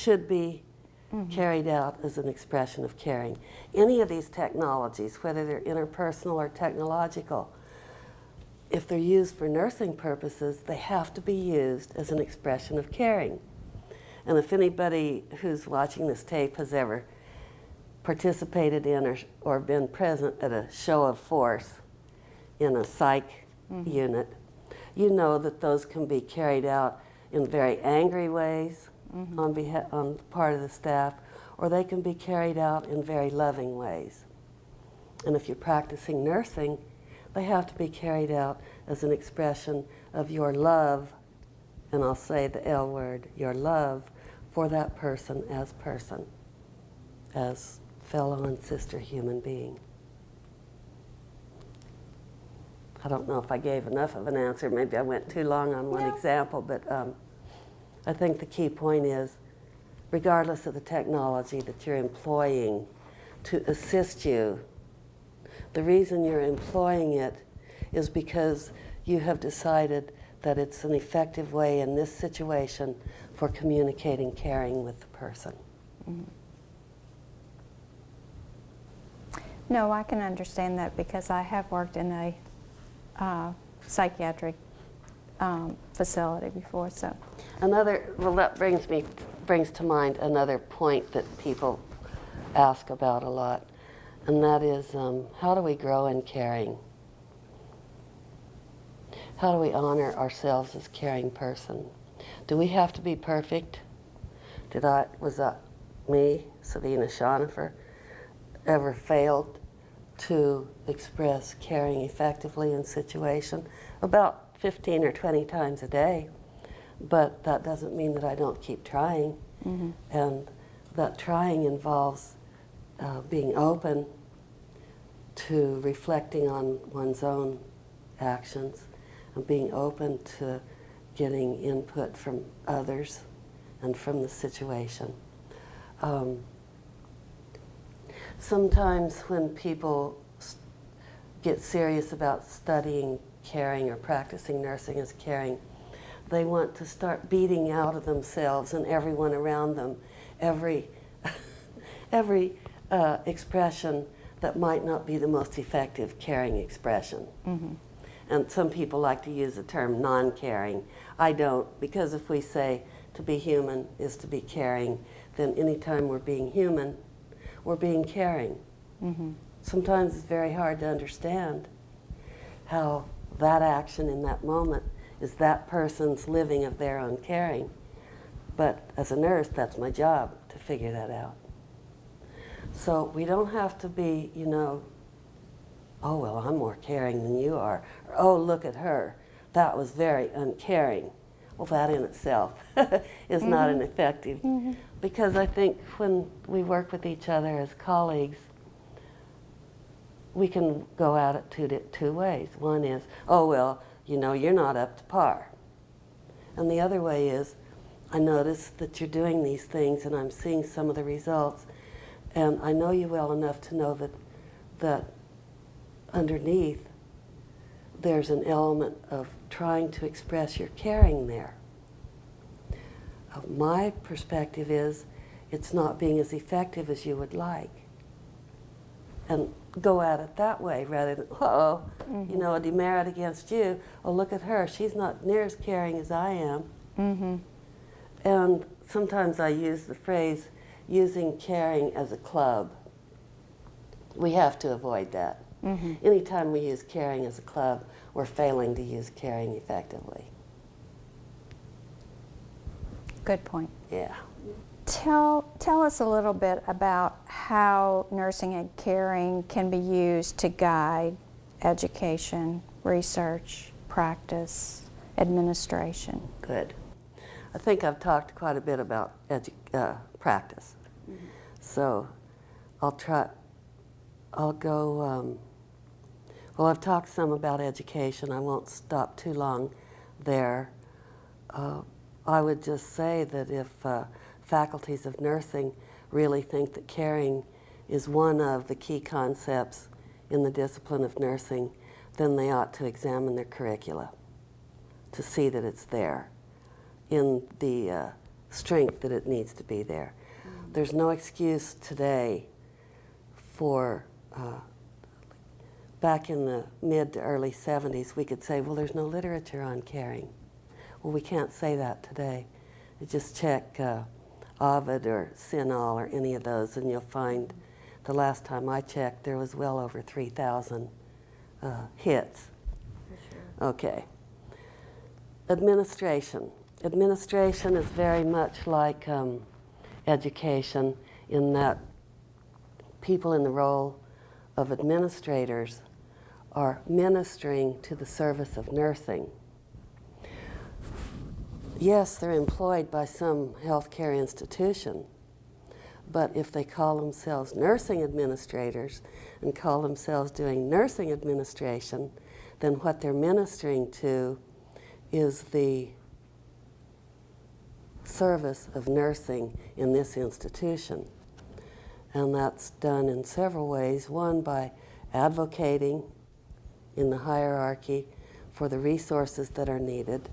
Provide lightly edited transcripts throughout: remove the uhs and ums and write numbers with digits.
should be carried out as an expression of caring. Any of these technologies, whether they're interpersonal or technological, if they're used for nursing purposes, they have to be used as an expression of caring. And if anybody who's watching this tape has ever participated in or been present at a show of force in a psych unit, you know that those can be carried out in very angry ways on the part of the staff, or they can be carried out in very loving ways. And if you're practicing nursing, they have to be carried out as an expression of your love, and I'll say the L word, your love for that person, as fellow and sister human being. I don't know if I gave enough of an answer. Maybe I went too long on one example, but I think the key point is, regardless of the technology that you're employing to assist you, the reason you're employing it is because you have decided that it's an effective way in this situation for communicating caring with the person. No, I can understand that because I have worked in a psychiatric facility before. So that brings to mind another point that people ask about a lot, and that is how do we grow in caring? How do we honor ourselves as a caring person? Do we have to be perfect? Was that me, Sabina Schoenhofer, ever failed to express caring effectively in situation? About 15 or 20 times a day. But that doesn't mean that I don't keep trying. And that trying involves being open to reflecting on one's own actions and being open to getting input from others and from the situation. Sometimes when people get serious about studying caring or practicing nursing as caring, they want to start beating out of themselves and everyone around them every expression that might not be the most effective caring expression. And some people like to use the term non-caring. I don't, because if we say to be human is to be caring, then anytime we're being human, we're being caring. Sometimes it's very hard to understand how that action in that moment is that person's living of their own caring. But as a nurse, that's my job, to figure that out. So we don't have to be, oh, well, I'm more caring than you are. Or, oh, look at her. That was very uncaring. Well, that in itself is not an effective, because I think when we work with each other as colleagues, we can go at it two ways. One is, oh, well, you're not up to par. And the other way is, I notice that you're doing these things and I'm seeing some of the results, and I know you well enough to know that underneath there's an element of trying to express your caring there. My perspective is it's not being as effective as you would like. And go at it that way rather than, a demerit against you. Oh, look at her. She's not near as caring as I am. And sometimes I use the phrase, using caring as a club. We have to avoid that. Anytime we use caring as a club, we're failing to use caring effectively. good point. Yeah. Tell us a little bit about how nursing and caring can be used to guide education, research, practice, administration. Good. I think I've talked quite a bit about practice. Mm-hmm. So I'll go, well, I've talked some about education. I won't stop too long there. I would just say that if faculties of nursing really think that caring is one of the key concepts in the discipline of nursing, then they ought to examine their curricula to see that it's there in the strength that it needs to be there. There's no excuse today for, back in the mid to early 70s, we could say, well, there's no literature on caring. Well, we can't say that today. You just check Ovid or Sinal or any of those, and you'll find the last time I checked, there was well over 3,000 hits. For sure. Okay. Administration. Administration is very much like education in that people in the role of administrators are ministering to the service of nursing. Yes, they're employed by some healthcare institution, but if they call themselves nursing administrators and call themselves doing nursing administration, then what they're ministering to is the service of nursing in this institution. And that's done in several ways. One, by advocating in the hierarchy for the resources that are needed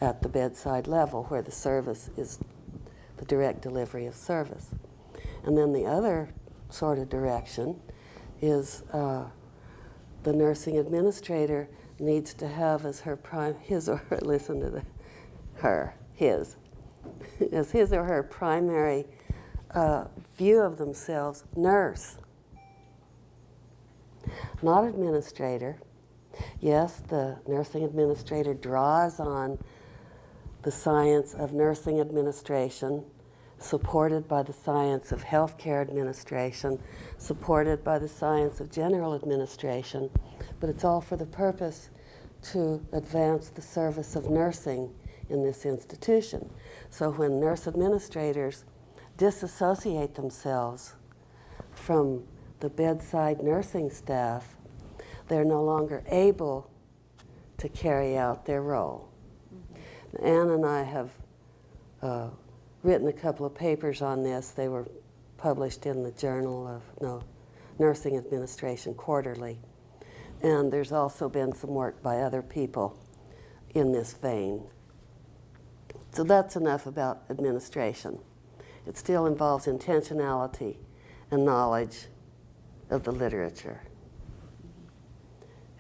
at the bedside level, where the service is the direct delivery of service. And then the other sort of direction is the nursing administrator needs to have as her his or her, listen to his or her primary view of themselves, nurse, not administrator. Yes, the nursing administrator draws on the science of nursing administration, supported by the science of healthcare administration, supported by the science of general administration, but it's all for the purpose to advance the service of nursing in this institution. So when nurse administrators disassociate themselves from the bedside nursing staff, they're no longer able to carry out their role. Ann and I have written a couple of papers on this. They were published in the Journal of Nursing Administration Quarterly. And there's also been some work by other people in this vein. So that's enough about administration. It still involves intentionality and knowledge of the literature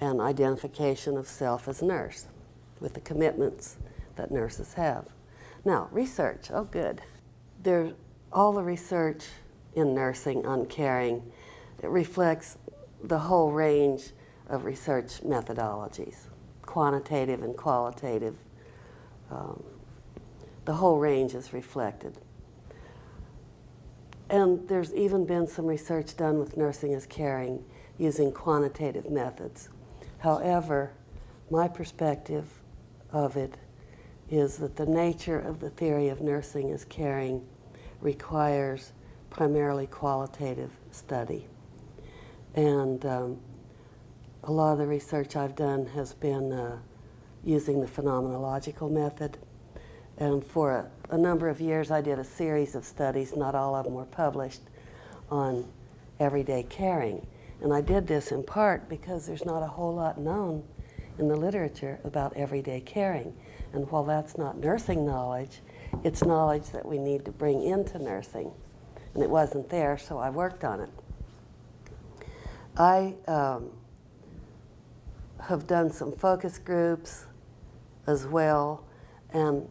and identification of self as nurse with the commitments that nurses have. Now, research, oh good. All the research in nursing on caring, it reflects the whole range of research methodologies, quantitative and qualitative. The whole range is reflected. And there's even been some research done with nursing as caring using quantitative methods. However, my perspective of it is that the nature of the theory of nursing as caring requires primarily qualitative study. And a lot of the research I've done has been using the phenomenological method. And for a number of years I did a series of studies, not all of them were published, on everyday caring. And I did this in part because there's not a whole lot known in the literature about everyday caring. And while that's not nursing knowledge, it's knowledge that we need to bring into nursing. And it wasn't there, so I worked on it. I have done some focus groups as well, and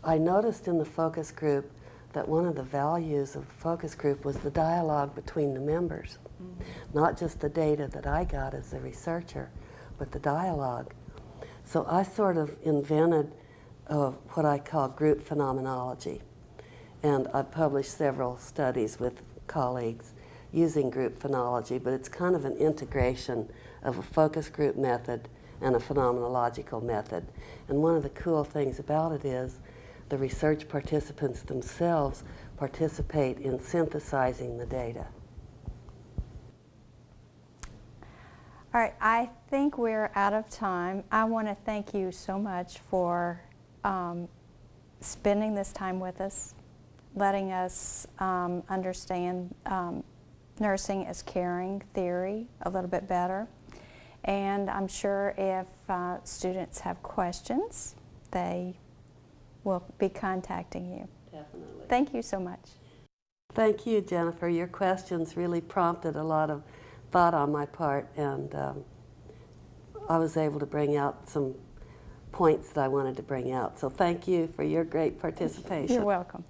I noticed in the focus group that one of the values of the focus group was the dialogue between the members. Not just the data that I got as a researcher, but the dialogue. So I sort of invented what I call group phenomenology. And I've published several studies with colleagues using group phonology, but it's kind of an integration of a focus group method and a phenomenological method. And one of the cool things about it is the research participants themselves participate in synthesizing the data. All right, I think we're out of time. I want to thank you so much for spending this time with us, letting us understand nursing as caring theory a little bit better. And I'm sure if students have questions, they will be contacting you. Definitely. definitely. Thank you so much. Thank you, Jennifer. Your questions really prompted a lot of thought on my part, and I was able to bring out some points that I wanted to bring out. So thank you for your great participation. You're welcome.